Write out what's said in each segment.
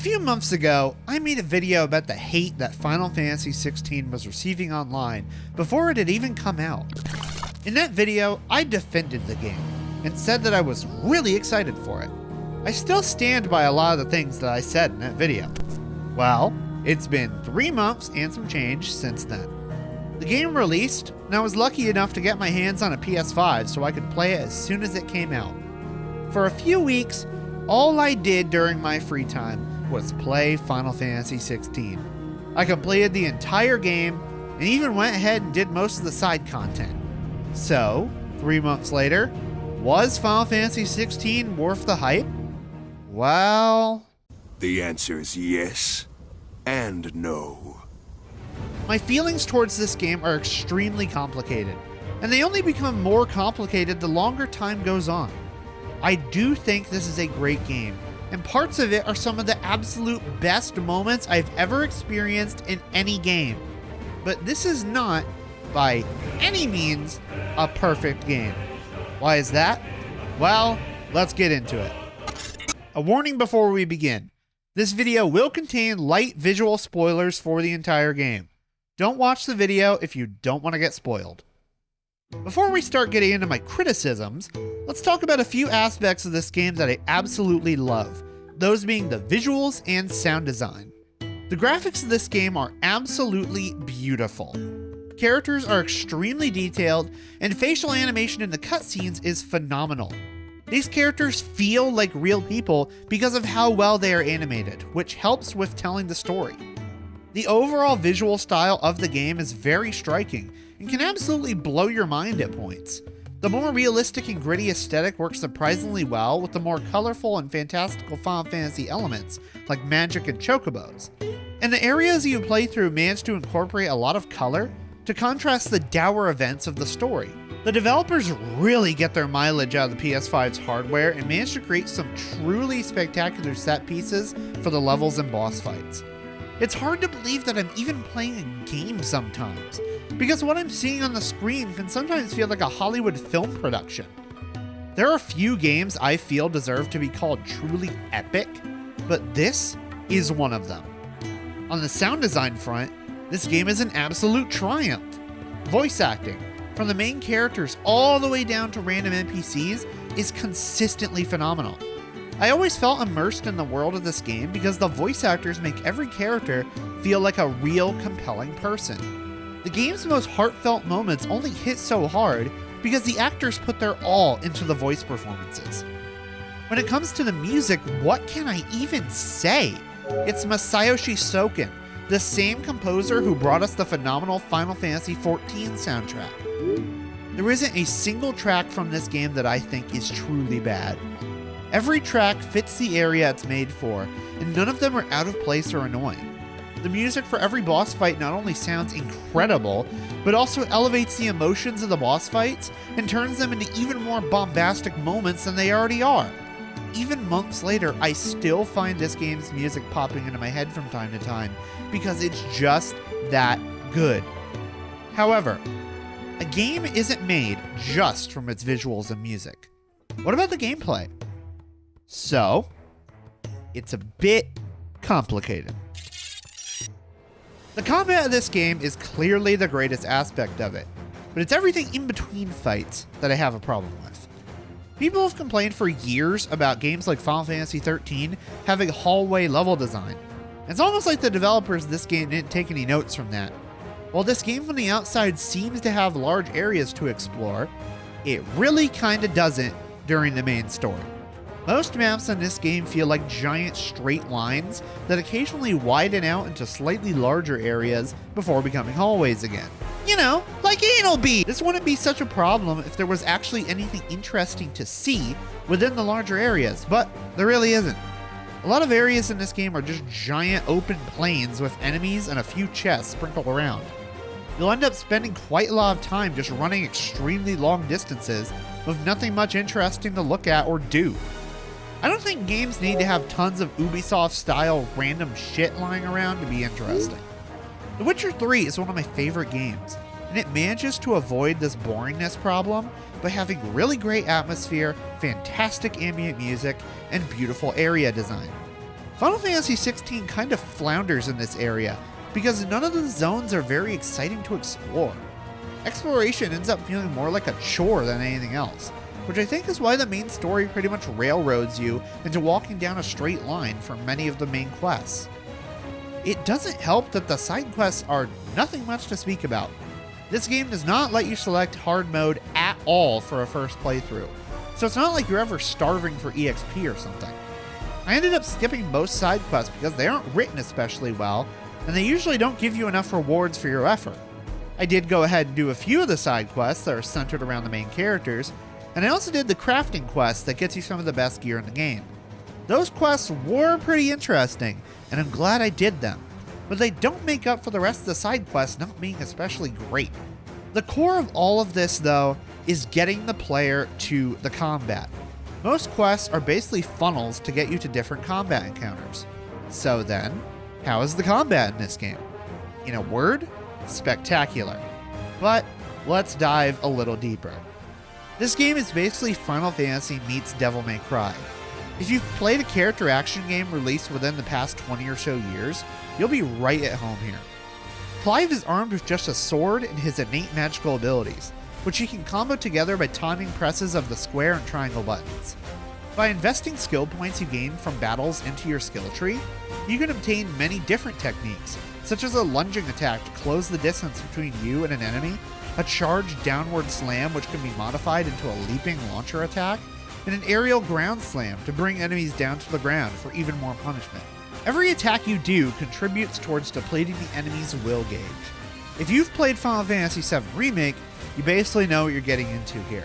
few months ago, I made a video about the hate that Final Fantasy XVI was receiving online before it had even come out. In that video, I defended the game and said that I was really excited for it. I still stand by a lot of the things that I said in that video. Well, it's been 3 months and some change since then. The game released, and I was lucky enough to get my hands on a PS5 so I could play it as soon as it came out. For a few weeks, all I did during my free time was play Final Fantasy XVI. I completed the entire game and even went ahead and did most of the side content. So, 3 months later, was Final Fantasy XVI worth the hype? Well... The answer is yes and no. My feelings towards this game are extremely complicated, and they only become more complicated the longer time goes on. I do think this is a great game, and parts of it are some of the absolute best moments I've ever experienced in any game. But this is not, by any means, a perfect game. Why is that? Well, let's get into it. A warning before we begin. This video will contain light visual spoilers for the entire game. Don't watch the video if you don't want to get spoiled. Before we start getting into my criticisms, let's talk about a few aspects of this game that I absolutely love, those being the visuals and sound design. The graphics of this game are absolutely beautiful. Characters are extremely detailed, and facial animation in the cutscenes is phenomenal. These characters feel like real people because of how well they are animated, which helps with telling the story. The overall visual style of the game is very striking and can absolutely blow your mind at points. The more realistic and gritty aesthetic works surprisingly well with the more colorful and fantastical Final Fantasy elements like magic and chocobos. And the areas you play through manage to incorporate a lot of color to contrast the dour events of the story. The developers really get their mileage out of the PS5's hardware and manage to create some truly spectacular set pieces for the levels and boss fights. It's hard to believe that I'm even playing a game sometimes, because what I'm seeing on the screen can sometimes feel like a Hollywood film production. There are few games I feel deserve to be called truly epic, but this is one of them. On the sound design front, this game is an absolute triumph. Voice acting, from the main characters all the way down to random NPCs, is consistently phenomenal. I always felt immersed in the world of this game because the voice actors make every character feel like a real compelling person. The game's most heartfelt moments only hit so hard because the actors put their all into the voice performances. When it comes to the music, what can I even say? It's Masayoshi Soken, the same composer who brought us the phenomenal Final Fantasy XIV soundtrack. There isn't a single track from this game that I think is truly bad. Every track fits the area it's made for, and none of them are out of place or annoying. The music for every boss fight not only sounds incredible, but also elevates the emotions of the boss fights and turns them into even more bombastic moments than they already are. Even months later, I still find this game's music popping into my head from time to time because it's just that good. However, a game isn't made just from its visuals and music. What about the gameplay? So, it's a bit complicated. The combat of this game is clearly the greatest aspect of it, but it's everything in between fights that I have a problem with. People have complained for years about games like Final Fantasy XIII having hallway level design. It's almost like the developers of this game didn't take any notes from that. While this game from the outside seems to have large areas to explore, it really kinda doesn't during the main story. Most maps in this game feel like giant straight lines that occasionally widen out into slightly larger areas before becoming hallways again. You know, like anal bead! This wouldn't be such a problem if there was actually anything interesting to see within the larger areas, but there really isn't. A lot of areas in this game are just giant open plains with enemies and a few chests sprinkled around. You'll end up spending quite a lot of time just running extremely long distances with nothing much interesting to look at or do. I don't think games need to have tons of Ubisoft-style random shit lying around to be interesting. The Witcher 3 is one of my favorite games, and it manages to avoid this boringness problem by having really great atmosphere, fantastic ambient music, and beautiful area design. Final Fantasy XVI kind of flounders in this area because none of the zones are very exciting to explore. Exploration ends up feeling more like a chore than anything else, which I think is why the main story pretty much railroads you into walking down a straight line for many of the main quests. It doesn't help that the side quests are nothing much to speak about. This game does not let you select hard mode at all for a first playthrough, so it's not like you're ever starving for EXP or something. I ended up skipping most side quests because they aren't written especially well, and they usually don't give you enough rewards for your effort. I did go ahead and do a few of the side quests that are centered around the main characters, and I also did the crafting quest that gets you some of the best gear in the game. Those quests were pretty interesting, and I'm glad I did them, but they don't make up for the rest of the side quests not being especially great. The core of all of this, though, is getting the player to the combat. Most quests are basically funnels to get you to different combat encounters. So then, how is the combat in this game? In a word, spectacular. But let's dive a little deeper. This game is basically Final Fantasy meets Devil May Cry. If you've played a character action game released within the past 20 or so years, you'll be right at home here. Clive is armed with just a sword and his innate magical abilities, which he can combo together by timing presses of the square and triangle buttons. By investing skill points you gain from battles into your skill tree, you can obtain many different techniques, such as a lunging attack to close the distance between you and an enemy, a charged downward slam which can be modified into a leaping launcher attack, and an aerial ground slam to bring enemies down to the ground for even more punishment. Every attack you do contributes towards depleting the enemy's will gauge. If you've played Final Fantasy VII Remake, you basically know what you're getting into here.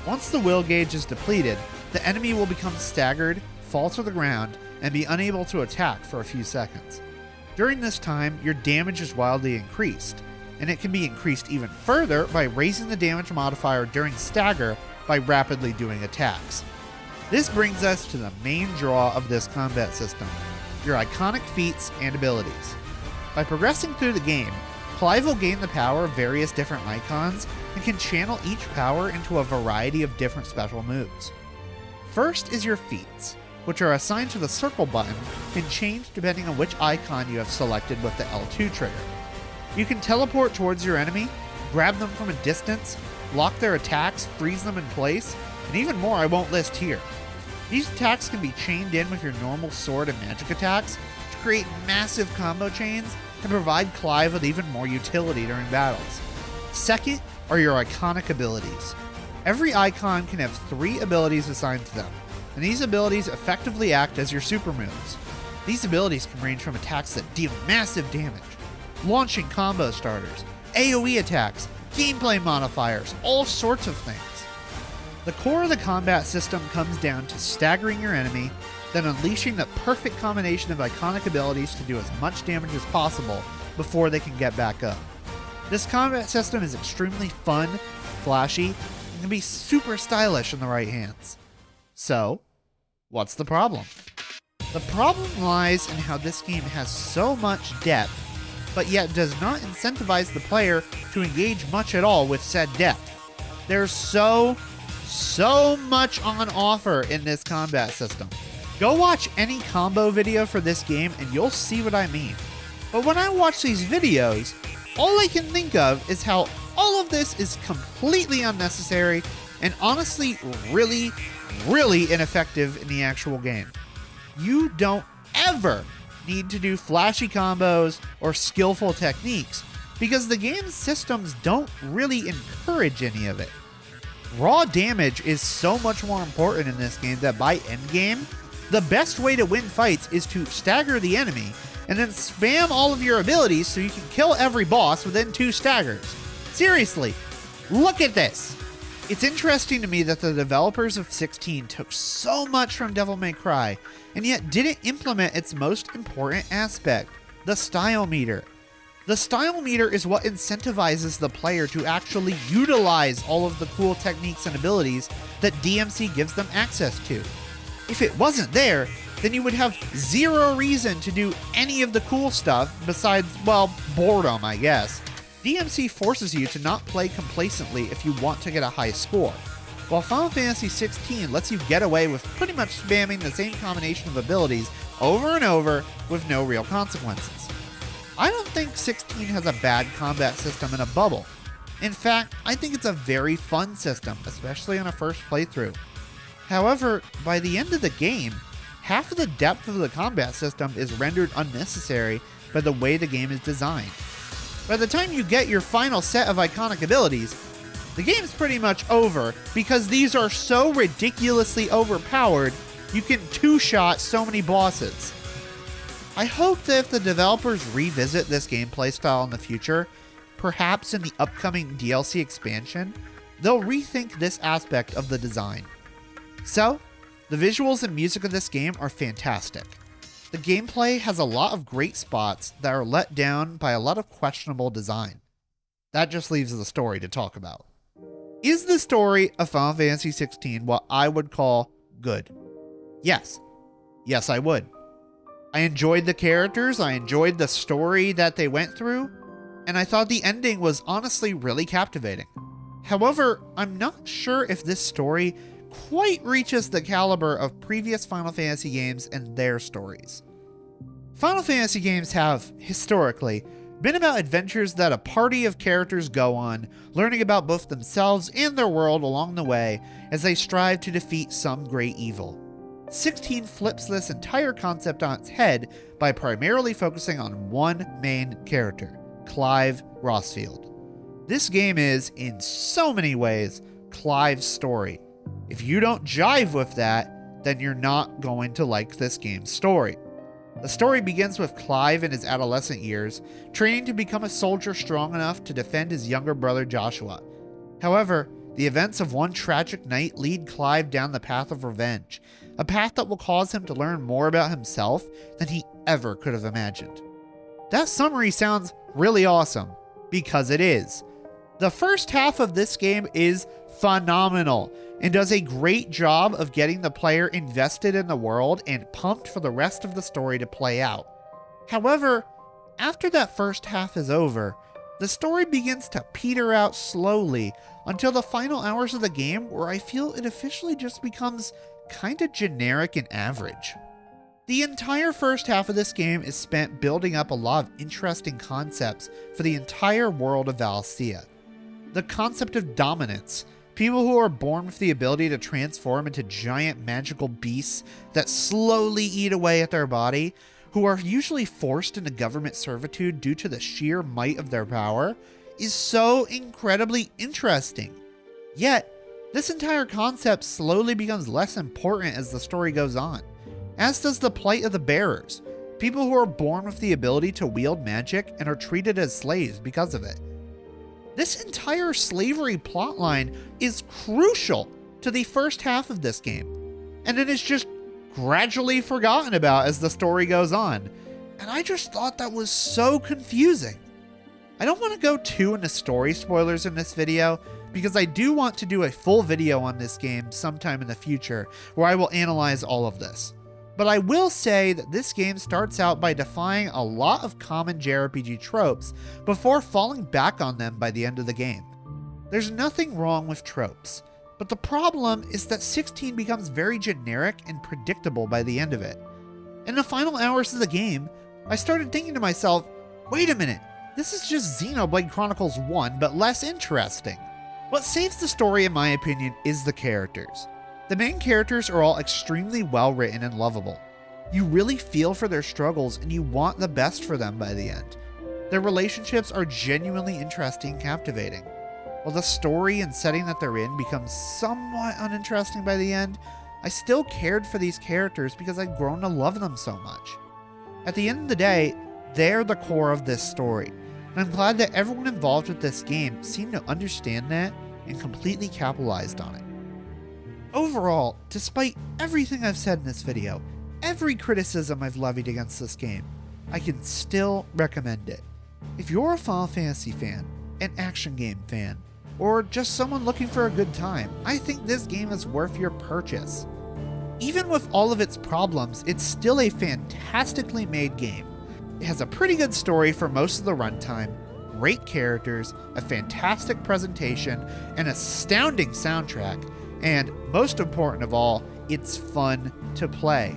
Once the will gauge is depleted, the enemy will become staggered, fall to the ground, and be unable to attack for a few seconds. During this time, your damage is wildly increased, and it can be increased even further by raising the damage modifier during stagger by rapidly doing attacks. This brings us to the main draw of this combat system, your iconic feats and abilities. By progressing through the game, Clive will gain the power of various different icons and can channel each power into a variety of different special moves. First is your feats, which are assigned to the circle button and change depending on which icon you have selected with the L2 trigger. You can teleport towards your enemy, grab them from a distance, block their attacks, freeze them in place, and even more I won't list here. These attacks can be chained in with your normal sword and magic attacks to create massive combo chains and provide Clive with even more utility during battles. Second are your iconic abilities. Every icon can have 3 abilities assigned to them, and these abilities effectively act as your super moves. These abilities can range from attacks that deal massive damage, launching combo starters, AoE attacks, gameplay modifiers, all sorts of things. The core of the combat system comes down to staggering your enemy, then unleashing the perfect combination of iconic abilities to do as much damage as possible before they can get back up. This combat system is extremely fun, flashy, and can be super stylish in the right hands. So, what's the problem? The problem lies in how this game has so much depth, but yet does not incentivize the player to engage much at all with said depth. There's so much on offer in this combat system. Go watch any combo video for this game and you'll see what I mean. But when I watch these videos, all I can think of is how all of this is completely unnecessary and honestly really ineffective in the actual game. You don't ever need to do flashy combos or skillful techniques because the game's systems don't really encourage any of it. Raw damage is so much more important in this game that by endgame, the best way to win fights is to stagger the enemy and then spam all of your abilities so you can kill every boss within 2 staggers. Seriously, look at this! It's interesting to me that the developers of 16 took so much from Devil May Cry and yet didn't implement its most important aspect, the style meter. The style meter is what incentivizes the player to actually utilize all of the cool techniques and abilities that DMC gives them access to. If it wasn't there, then you would have 0 reason to do any of the cool stuff besides, well, boredom, I guess. DMC forces you to not play complacently if you want to get a high score, while Final Fantasy XVI lets you get away with pretty much spamming the same combination of abilities over and over with no real consequences. I don't think 16 has a bad combat system in a bubble. In fact, I think it's a very fun system, especially on a first playthrough. However, by the end of the game, half of the depth of the combat system is rendered unnecessary by the way the game is designed. By the time you get your final set of iconic abilities, the game's pretty much over because these are so ridiculously overpowered, you can two-shot so many bosses. I hope that if the developers revisit this gameplay style in the future, perhaps in the upcoming DLC expansion, they'll rethink this aspect of the design. So, the visuals and music of this game are fantastic. The gameplay has a lot of great spots that are let down by a lot of questionable design. That just leaves the story to talk about. Is the story of Final Fantasy XVI what I would call good? Yes. Yes, I would. I enjoyed the characters, I enjoyed the story that they went through, and I thought the ending was honestly really captivating. However, I'm not sure if this story quite reaches the caliber of previous Final Fantasy games and their stories. Final Fantasy games have, historically, been about adventures that a party of characters go on, learning about both themselves and their world along the way as they strive to defeat some great evil. 16 flips this entire concept on its head by primarily focusing on one main character, Clive Rossfield. This game is, in so many ways, Clive's story. If you don't jive with that, then you're not going to like this game's story. The story begins with Clive in his adolescent years, training to become a soldier strong enough to defend his younger brother Joshua. However, the events of one tragic night lead Clive down the path of revenge, a path that will cause him to learn more about himself than he ever could have imagined. That summary sounds really awesome, because it is. The first half of this game is phenomenal and does a great job of getting the player invested in the world and pumped for the rest of the story to play out. However, after that first half is over, the story begins to peter out slowly until the final hours of the game where I feel it officially just becomes kinda generic and average. The entire first half of this game is spent building up a lot of interesting concepts for the entire world of Valisthea. The concept of dominance, people who are born with the ability to transform into giant magical beasts that slowly eat away at their body, who are usually forced into government servitude due to the sheer might of their power, is so incredibly interesting. Yet, this entire concept slowly becomes less important as the story goes on, as does the plight of the bearers, people who are born with the ability to wield magic and are treated as slaves because of it. This entire slavery plotline is crucial to the first half of this game, and it is just gradually forgotten about as the story goes on, and I just thought that was so confusing. I don't want to go too into story spoilers in this video, because I do want to do a full video on this game sometime in the future where I will analyze all of this. But I will say that this game starts out by defying a lot of common JRPG tropes before falling back on them by the end of the game. There's nothing wrong with tropes, but the problem is that 16 becomes very generic and predictable by the end of it. In the final hours of the game, I started thinking to myself, wait a minute, this is just Xenoblade Chronicles 1 but less interesting. What saves the story in my opinion is the characters. The main characters are all extremely well written and lovable. You really feel for their struggles and you want the best for them by the end. Their relationships are genuinely interesting and captivating. While the story and setting that they're in becomes somewhat uninteresting by the end, I still cared for these characters because I'd grown to love them so much. At the end of the day, they're the core of this story, and I'm glad that everyone involved with this game seemed to understand that and completely capitalized on it. Overall, despite everything I've said in this video, every criticism I've levied against this game, I can still recommend it. If you're a Final Fantasy fan, an action game fan, or just someone looking for a good time, I think this game is worth your purchase. Even with all of its problems, it's still a fantastically made game. It has a pretty good story for most of the runtime, great characters, a fantastic presentation, an astounding soundtrack, and most important of all, it's fun to play.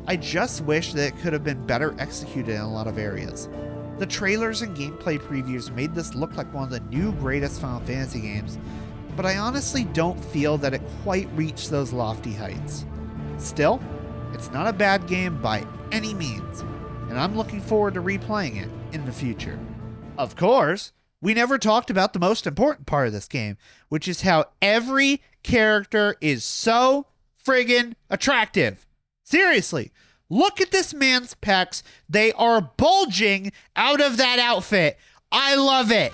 I just wish that it could have been better executed in a lot of areas. The trailers and gameplay previews made this look like one of the new greatest Final Fantasy games, but I honestly don't feel that it quite reached those lofty heights. Still, it's not a bad game by any means, and I'm looking forward to replaying it in the future. Of course, we never talked about the most important part of this game, which is how every character is so friggin' attractive. Seriously, look at this man's pecs. They are bulging out of that outfit. I love it.